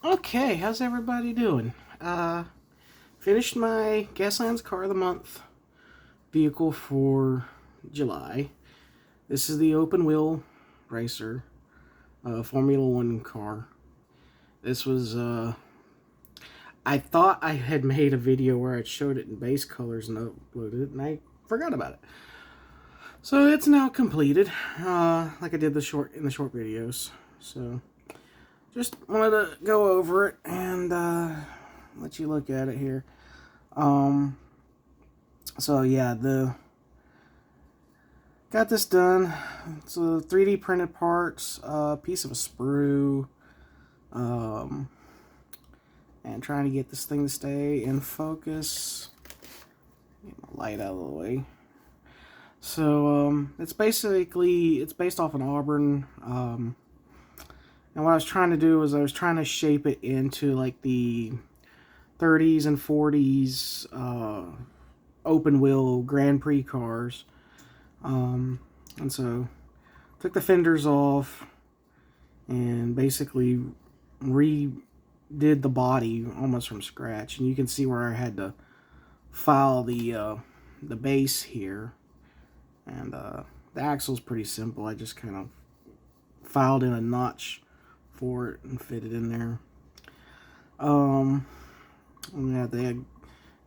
Okay, how's everybody doing? Finished my Gaslands Car of the Month vehicle for July. This is the open wheel racer, Formula One car. This was, I thought I had made a video where I showed it in base colors and uploaded it, and I forgot about it. So it's now completed, like I did in the short videos. So just wanted to go over it and let you look at it here. So yeah, got this done. It's a 3D printed parts, piece of a sprue, and trying to get this thing to stay in focus. Get my light out of the way. So it's based off an Auburn. And what I was trying to do was I was trying to shape it into like the 30s and 40s open wheel Grand Prix cars. And so took the fenders off and basically redid the body almost from scratch. And you can see where I had to file the base here. And the axle's pretty simple. I just kind of filed in a notch for it and fit it in there. Yeah, the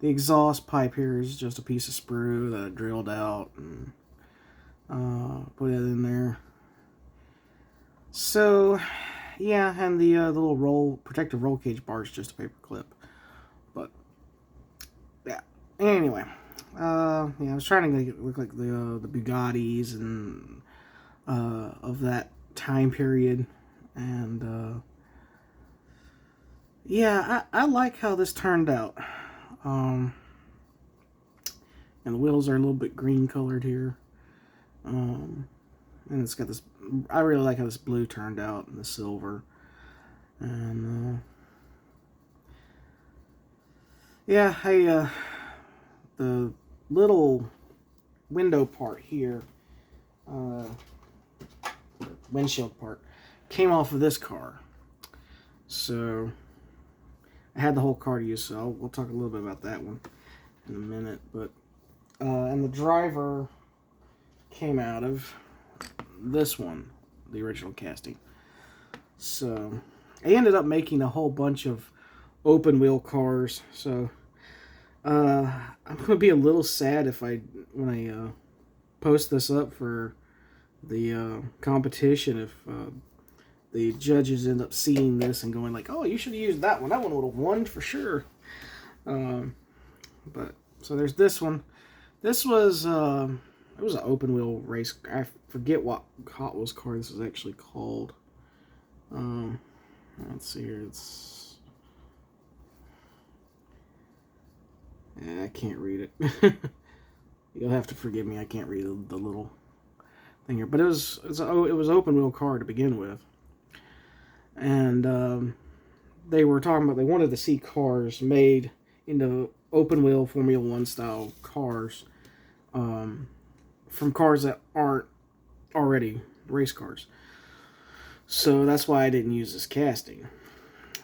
exhaust pipe here is just a piece of sprue that I drilled out and put it in there. So, yeah, and the little protective roll cage bar is just a paper clip. But yeah, anyway, yeah, I was trying to make it look like the Bugattis and of that time period, and yeah, I like how this turned out. And the wheels are a little bit green colored here. And it's got this, I really like how this blue turned out and the silver. And yeah, the little window part here, windshield part, came off of this car. So I had the whole car to use, so we'll talk a little bit about that one in a minute. But and the driver came out of this one, the original casting. So I ended up making a whole bunch of open wheel cars. So I'm gonna be a little sad if when I post this up for the competition, if the judges end up seeing this and going like, "Oh, you should have used that one. That one would have won for sure." But so there's this one. This was it was an open wheel race. I forget what Hot Wheels car this was actually called. Let's see here. It's I can't read it. You'll have to forgive me. I can't read the little thing here. But it was open wheel car to begin with, and they were talking about they wanted to see cars made into open wheel Formula One style cars, from cars that aren't already race cars. So that's why I didn't use this casting.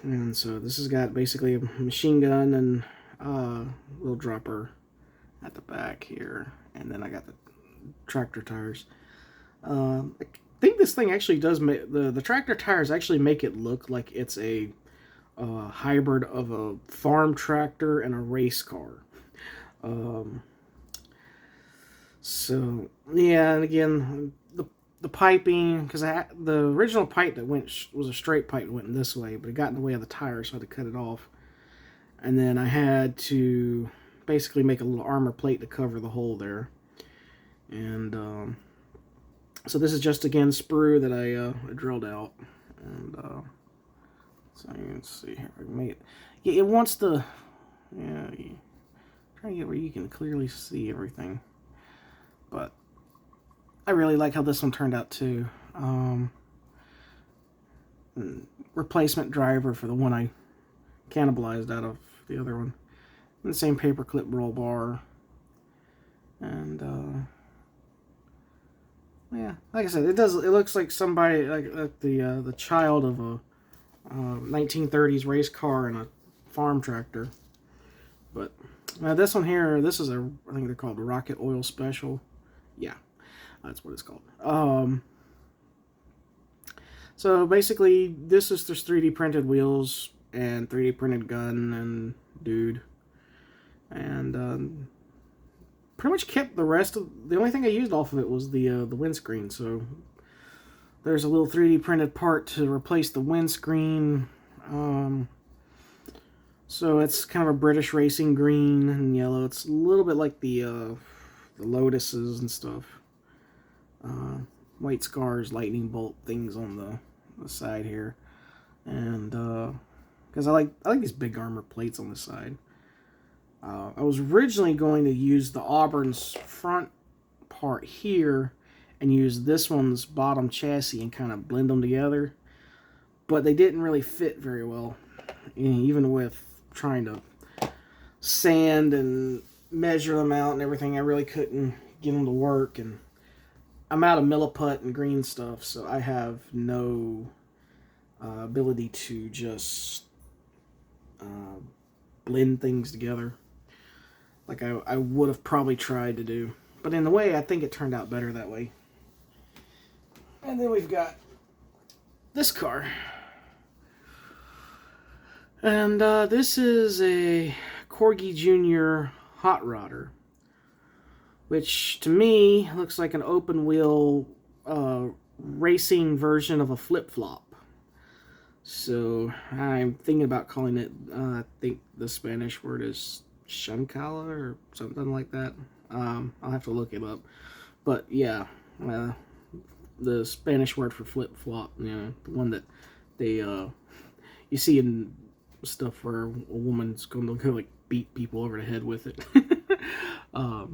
And so this has got basically a machine gun and little dropper at the back here, and then I got the tractor tires. I think this thing actually does make the tractor tires actually make it look like it's a hybrid of a farm tractor and a race car. So yeah, and again the piping, because the original pipe that was a straight pipe that went this way, but it got in the way of the tire, so I had to cut it off. And then I had to basically make a little armor plate to cover the hole there. And so this is just again sprue that I drilled out, and so you can see here I made it. Yeah, it wants the trying to get where you can clearly see everything, but I really like how this one turned out too. Replacement driver for the one I cannibalized out of the other one. And the same paperclip roll bar. And yeah, like I said, it looks like somebody like the child of a 1930s race car and a farm tractor. But this one here, this is I think they're called Rocket Oil Special. Yeah, that's what it's called. So basically, this is just 3D printed wheels and 3D printed gun and dude. And pretty much kept the rest of... The only thing I used off of it was the windscreen. So there's a little 3D printed part to replace the windscreen. So it's kind of a British racing green and yellow. It's a little bit like the Lotuses and stuff. White scars, lightning bolt things on the side here. And because I like these big armor plates on the side. I was originally going to use the Auburn's front part here and use this one's bottom chassis and kind of blend them together. But they didn't really fit very well. Even with trying to sand and measure them out and everything, I really couldn't get them to work. And I'm out of milliput and green stuff, so I have no ability to just blend things together like I would have probably tried to do. But in a way, I think it turned out better that way. And then we've got this car. And this is a Corgi Jr. Hot Rodder, which to me looks like an open wheel racing version of a flip-flop. So I'm thinking about calling it, I think the Spanish word is chancala or something like that. I'll have to look it up. But yeah, the Spanish word for flip-flop, you know, the one that they, you see in stuff where a woman's going to go like beat people over the head with it.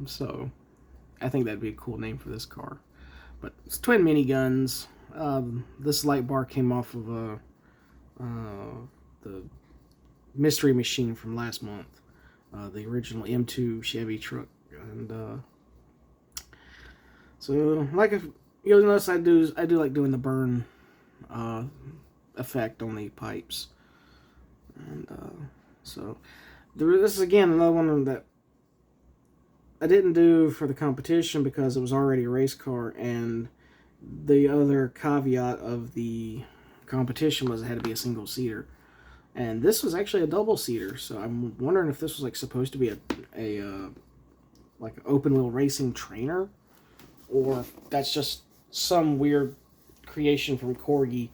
So I think that'd be a cool name for this car. But it's twin miniguns. This light bar came off of the mystery machine from last month, the original M2 Chevy truck. And so like if you'll notice, I do like doing the burn effect on the pipes. And so this is again another one that I didn't do for the competition because it was already a race car, and the other caveat of the competition was it had to be a single seater, and this was actually a double seater. So I'm wondering if this was like supposed to be a like an open wheel racing trainer, or if that's just some weird creation from Corgi.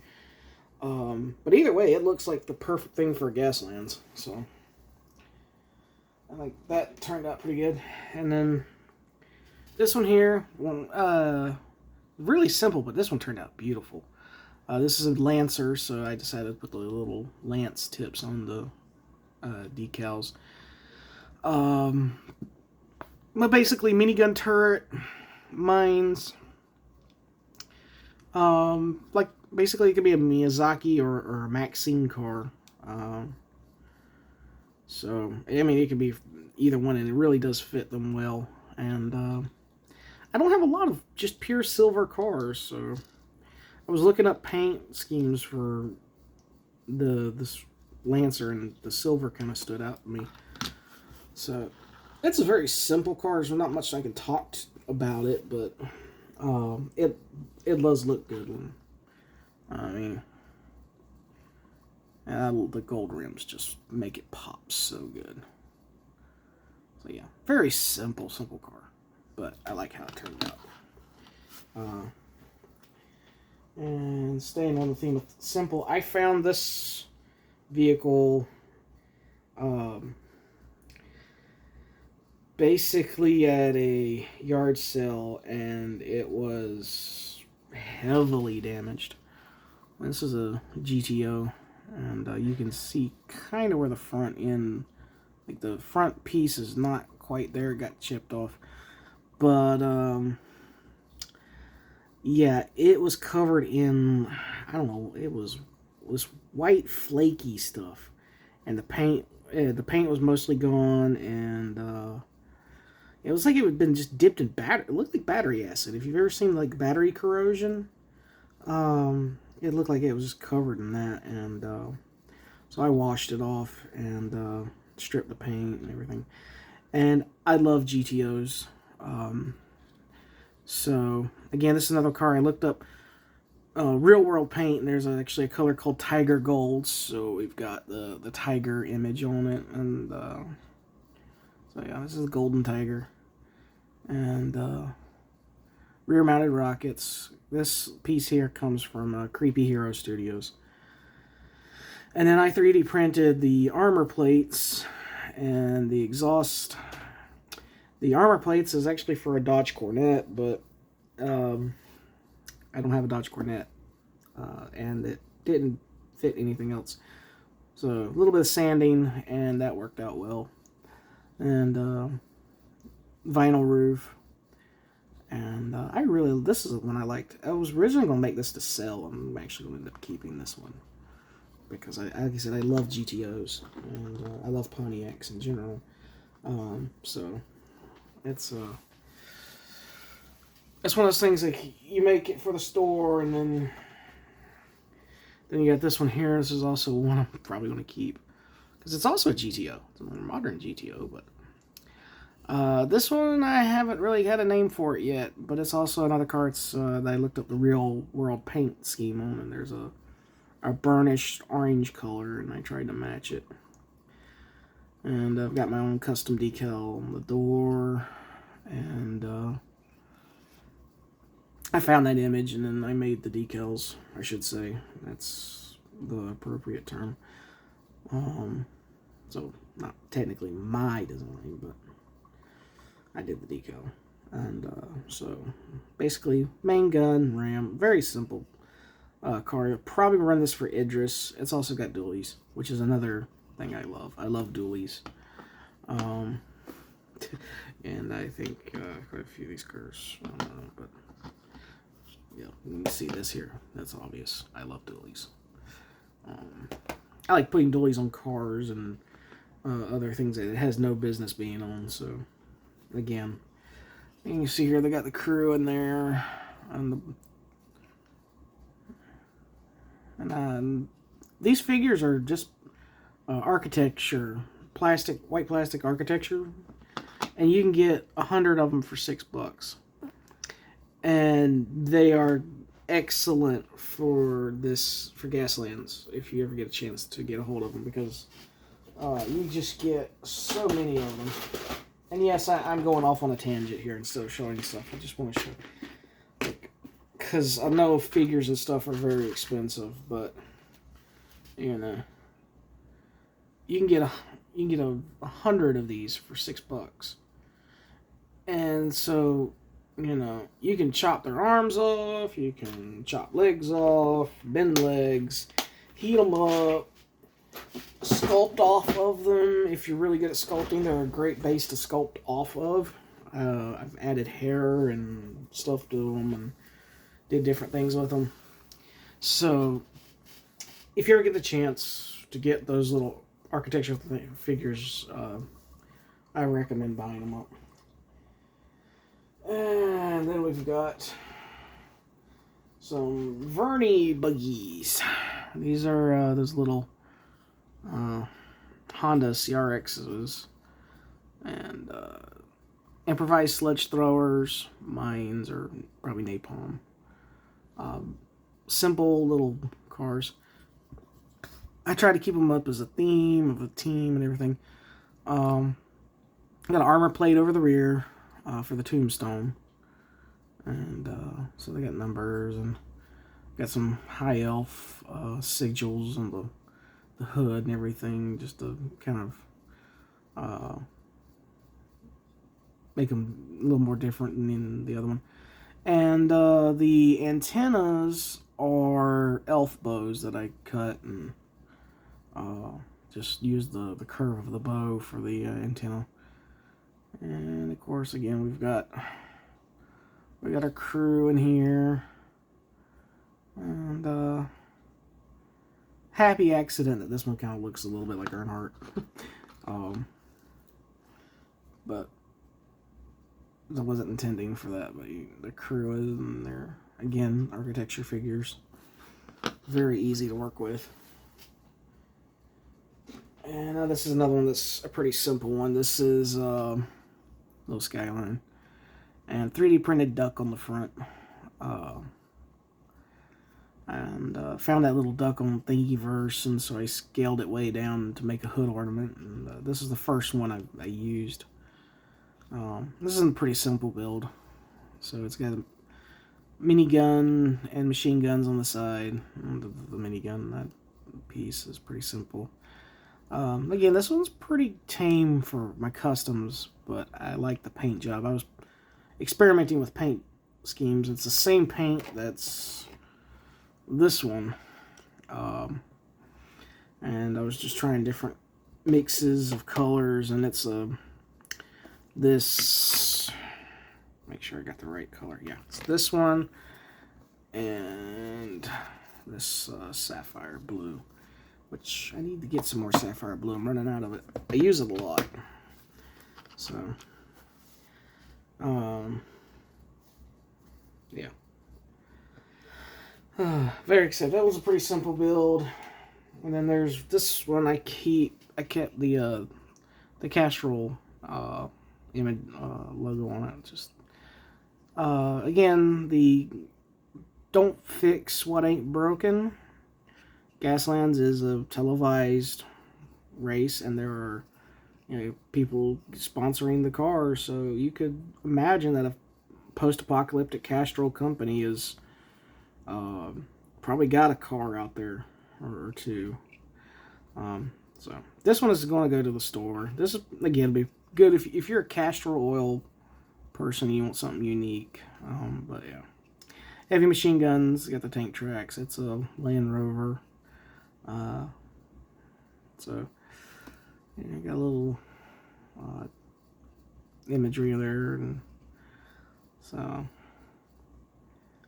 But either way, it looks like the perfect thing for Gaslands. So I think that turned out pretty good. And then this one here, really simple, but this one turned out beautiful. This is a Lancer, so I decided to put the little Lance tips on the decals. But basically, minigun turret, mines. Like basically, it could be a Miyazaki or a Maxine car. So I mean, it could be either one, and it really does fit them well. And I don't have a lot of just pure silver cars, so I was looking up paint schemes for this Lancer, and the silver kind of stood out to me. So it's a very simple car. There's not much I can talk about it, but it does look good. I mean, the gold rims just make it pop so good. So yeah, very simple car, but I like how it turned out. And staying on the theme of simple, I found this vehicle basically at a yard sale, and it was heavily damaged. This is a GTO, and you can see kind of where the front end, like the front piece is not quite there, it got chipped off. But yeah, it was covered in, I don't know, it was white flaky stuff, and the paint was mostly gone, and it was like it had been just dipped in battery. It looked like battery acid. If you've ever seen like battery corrosion, it looked like it was just covered in that. And So I washed it off and stripped the paint and everything. And I love GTOs. So, again, this is another car. I looked up real world paint, and there's actually a color called Tiger Gold. So we've got the tiger image on it. And so, yeah, this is the Golden Tiger. And rear mounted rockets. This piece here comes from Creepy Hero Studios. And then I 3D printed the armor plates and the exhaust. The armor plates is actually for a Dodge Cornet, but I don't have a Dodge Cornet, and it didn't fit anything else. So a little bit of sanding, and that worked out well. And vinyl roof. And this is the one I liked. I was originally going to make this to sell. I'm actually going to end up keeping this one. Because, like I said, I love GTOs. And I love Pontiacs in general. So, it's one of those things like you make it for the store, and then you got this one here. This is also one I'm probably going to keep. Because it's also a GTO. It's a more modern GTO, but... this one I haven't really had a name for it yet, but it's also another car that I looked up the real world paint scheme on, and there's a burnished orange color, and I tried to match it. And I've got my own custom decal on the door, and I found that image, and then I made the decals, I should say. That's the appropriate term. So, not technically my design, but I did the decal. And so basically main gun, ram, very simple car. I'll probably run this for Idris. It's also got dualies, which is another thing I love. I love dualies. And I think quite a few of these cars, I don't know, but yeah, you can see this here. That's obvious. I love dualies. I like putting dualies on cars and other things that it has no business being on, so again, you can see here they got the crew in there, and these figures are just architecture, white plastic architecture, and you can get 100 of them for $6, and they are excellent for Gaslands if you ever get a chance to get a hold of them, because you just get so many of them. And yes, I'm going off on a tangent here instead of showing stuff. I just want to show, because I know figures and stuff are very expensive, but you know, you can get 100 of these for $6, and so you know you can chop their arms off, you can chop legs off, bend legs, heat them up, sculpt off of them. If you're really good at sculpting, they're a great base to sculpt off of. I've added hair and stuff to them and did different things with them. So if you ever get the chance to get those little architectural figures, I recommend buying them up. And then we've got some Verney buggies. These are those little Honda CRXs, and improvised sledge throwers, mines, or probably napalm. Simple little cars. I try to keep them up as a theme of a team and everything. Got an armor plate over the rear for the tombstone, and so they got numbers, and got some high elf sigils on the hood and everything, just to kind of make them a little more different than the other one. And the antennas are elf bows that I cut and just use the curve of the bow for the antenna. And of course, again, we got our crew in here, and happy accident that this one kind of looks a little bit like Earnhardt. But I wasn't intending for that, but the crew is, and they're, again, architecture figures. Very easy to work with. And this is another one that's a pretty simple one. This is little skyline and 3D printed duck on the front. Found that little duck on Thingiverse, and so I scaled it way down to make a hood ornament. And this is the first one I used. This is a pretty simple build. So it's got a minigun and machine guns on the side. The minigun, that piece is pretty simple. Again, this one's pretty tame for my customs, but I like the paint job. I was experimenting with paint schemes. It's the same paint that's this one. And I was just trying different mixes of colors, and it's this, make sure I got the right color. Yeah, it's this one and this sapphire blue, which I need to get some more sapphire blue. I'm running out of it. I use it a lot. So, yeah. Very excited. That was a pretty simple build. And then there's this one. I kept the Castrol image logo on it. Just again, the don't fix what ain't broken. Gaslands is a televised race, and there are people sponsoring the car, so you could imagine that a post-apocalyptic Castrol company is probably got a car out there or two. So this one is going to go to the store. This is, again, be good if you're a Castrol oil person, you want something unique. But yeah, heavy machine guns, got the tank tracks. It's a Land Rover. So yeah, got a little imagery there, and so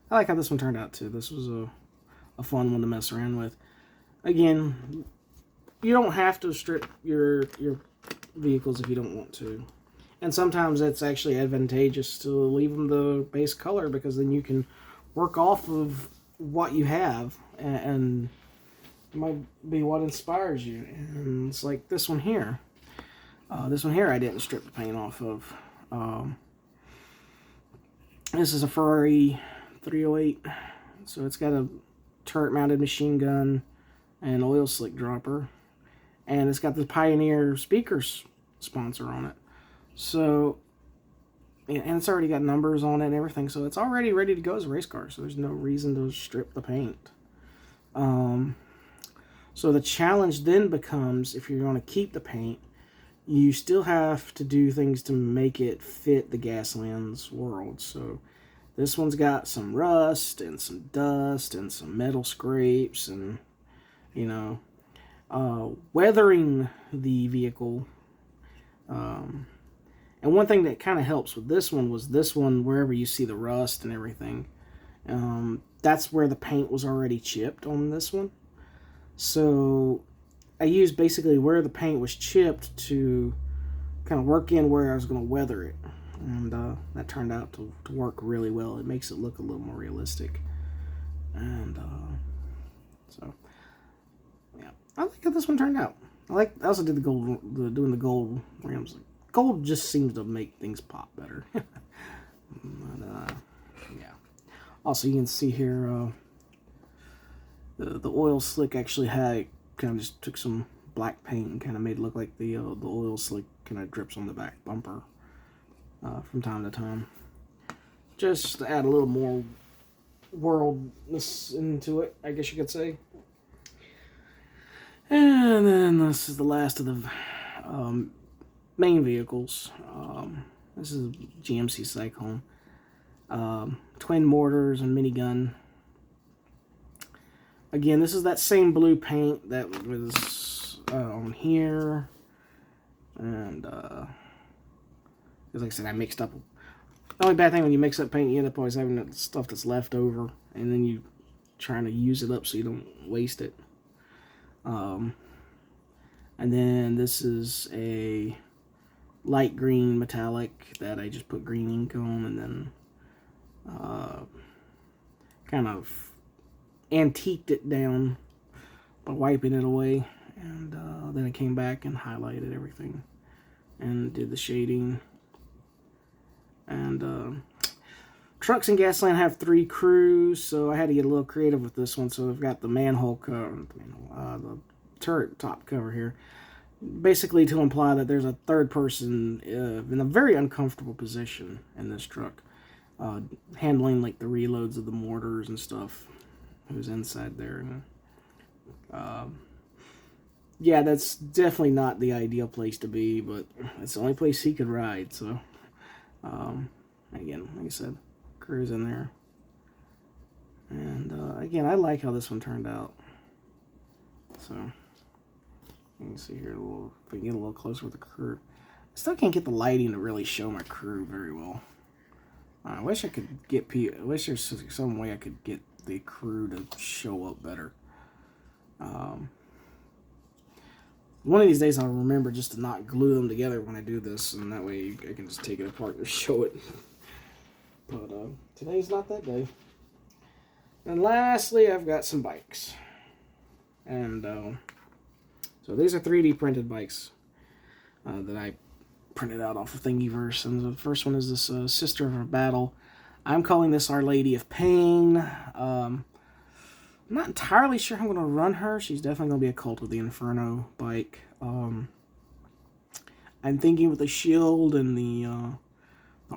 I like how this one turned out too. This was a fun one to mess around with. Again, you don't have to strip your vehicles if you don't want to. And sometimes it's actually advantageous to leave them the base color, because then you can work off of what you have, and it might be what inspires you. And it's like this one here. This one here I didn't strip the paint off of. This is a Ferrari 308. So it's got a turret-mounted machine gun and oil slick dropper. And it's got the Pioneer speakers sponsor on it. So, and it's already got numbers on it and everything. So it's already ready to go as a race car. So there's no reason to strip the paint. So the challenge then becomes, if you're going to keep the paint, you still have to do things to make it fit the Gaslands world. So this one's got some rust and some dust and some metal scrapes, and weathering the vehicle. And one thing that kind of helps with this one was this one, wherever you see the rust and everything, that's where the paint was already chipped on this one. So I used basically where the paint was chipped to kind of work in where I was going to weather it. And that turned out to work really well. It makes it look a little more realistic. And so, yeah, I like how this one turned out. I also did the gold, doing the gold rims. Gold just seems to make things pop better. But, yeah. Also, you can see here, the oil slick actually had kind of just took some black paint and kind of made it look like the oil slick kind of drips on the back bumper from time to time, just to add a little more worldness into it, I guess you could say. And then this is the last of the main vehicles. This is a GMC Cyclone, twin mortars and minigun. Again, this is that same blue paint that was on here, and because like I said, I mixed up. The only bad thing when you mix up paint, you end up always having that stuff that's left over, and then you trying to use it up so you don't waste it. And then this is a light green metallic that I just put green ink on, and then kind of antiqued it down by wiping it away. And then I came back and highlighted everything and did the shading. And Trucks in Gasland have 3 crews, so I had to get a little creative with this one. So I've got the manhole cover, the turret top cover here, basically to imply that there's a third person in a very uncomfortable position in this truck, handling like the reloads of the mortars and stuff, who's inside there. Yeah, that's definitely not the ideal place to be, but it's the only place he could ride. So again, like I said, crew's in there. And again, I like how this one turned out. So you can see here a little, if we can get a little closer with the crew. I still can't get the lighting to really show my crew very well. I wish I could get I wish there's some way I could get the crew to show up better. One of these days I'll remember just to not glue them together when I do this, and that way I can just take it apart and show it. But today's not that day. And lastly, I've got some bikes. And so these are 3D printed bikes that I printed out off of Thingiverse. And the first one is this Sister of a Battle. I'm calling this Our Lady of Pain. I'm not entirely sure how I'm going to run her. She's definitely going to be a Cult of the Inferno bike. I'm thinking with the shield and the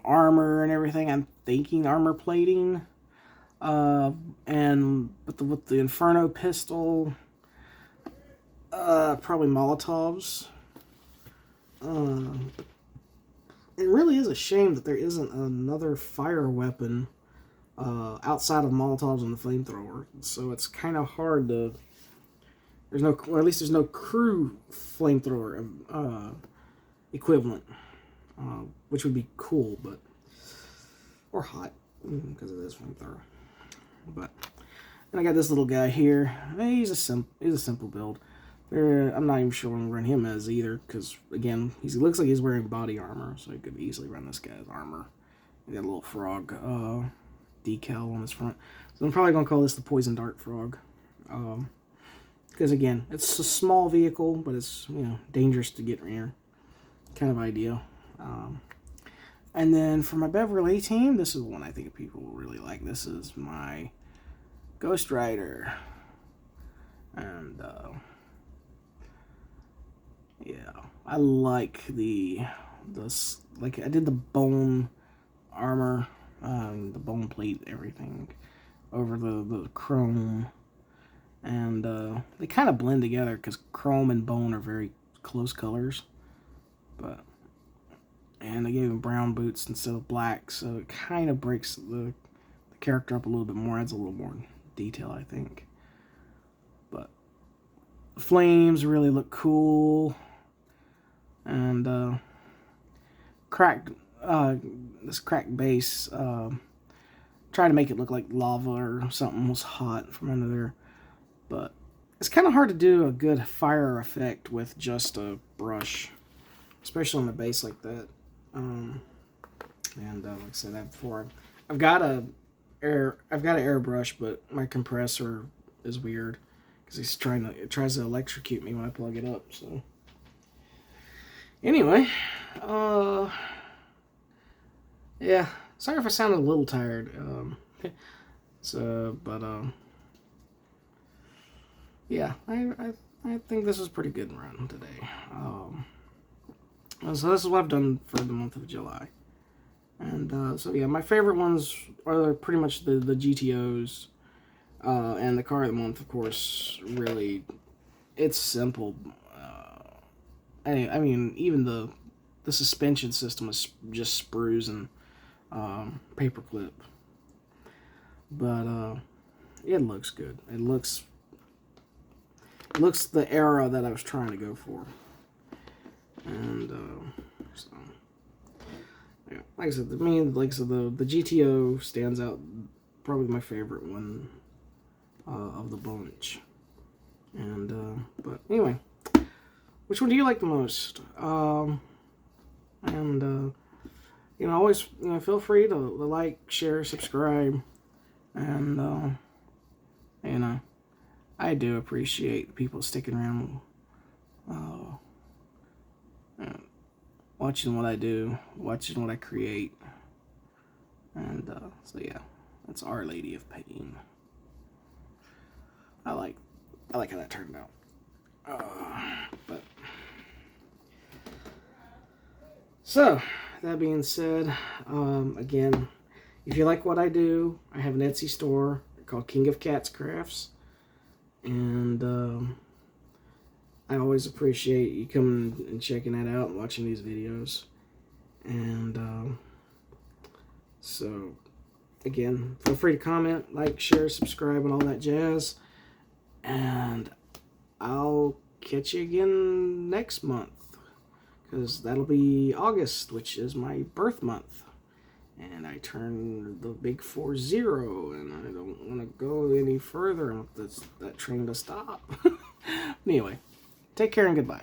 armor and everything, I'm thinking armor plating. And with the Inferno pistol, probably Molotovs. It really is a shame that there isn't another fire weapon outside of Molotovs and the flamethrower. So it's kind of hard to. There's no, or at least there's no crew flamethrower equivalent, which would be cool, but or hot because it is flamethrower. But and I got this little guy here. He's a simple build. I'm not even sure I'm going to run him as either, because again, he looks like he's wearing body armor, so I could easily run this guy's armor. He got a little frog decal on his front, so I'm probably going to call this the Poison Dart Frog, because again, it's a small vehicle, but it's dangerous to get near, kind of idea. And then for my Beverly team, this is one I think people will really like. This is my Ghost Rider, and yeah, I like like I did the bone armor, the bone plate, everything over the chrome, and they kind of blend together because chrome and bone are very close colors, and I gave him brown boots instead of black, so it kind of breaks the character up a little bit more, adds a little more detail, I think. But the flames really look cool. And this cracked base, try to make it look like lava or something was hot from under there. But it's kind of hard to do a good fire effect with just a brush, especially on a base like that. And like I said that before, I've got an airbrush, but my compressor is weird because it tries to electrocute me when I plug it up. So. Anyway, yeah, sorry if I sounded a little tired, yeah, I think this is a pretty good run today. So this is what I've done for the month of July, and so yeah, my favorite ones are pretty much the GTOs, and the car of the month, of course. Really, it's simple. I mean, even the suspension system is just sprues and paperclip. But it looks good. It looks the era that I was trying to go for. And so yeah, like I said, the GTO stands out. Probably my favorite one of the bunch. And but anyway. Which one do you like the most? Always feel free to like, share, subscribe, and I do appreciate people sticking around watching what I do, watching what I create. And so yeah, that's Our Lady of Pain. I like how that turned out. But so that being said, again, if you like what I do, I have an Etsy store called King of Cats Crafts, and I always appreciate you coming and checking that out and watching these videos. And so again, feel free to comment, like, share, subscribe, and all that jazz. And I'll catch you again next month, because that'll be August, which is my birth month. And I turn the big 40, and I don't want to go any further. I want that train to stop. Anyway, take care and goodbye.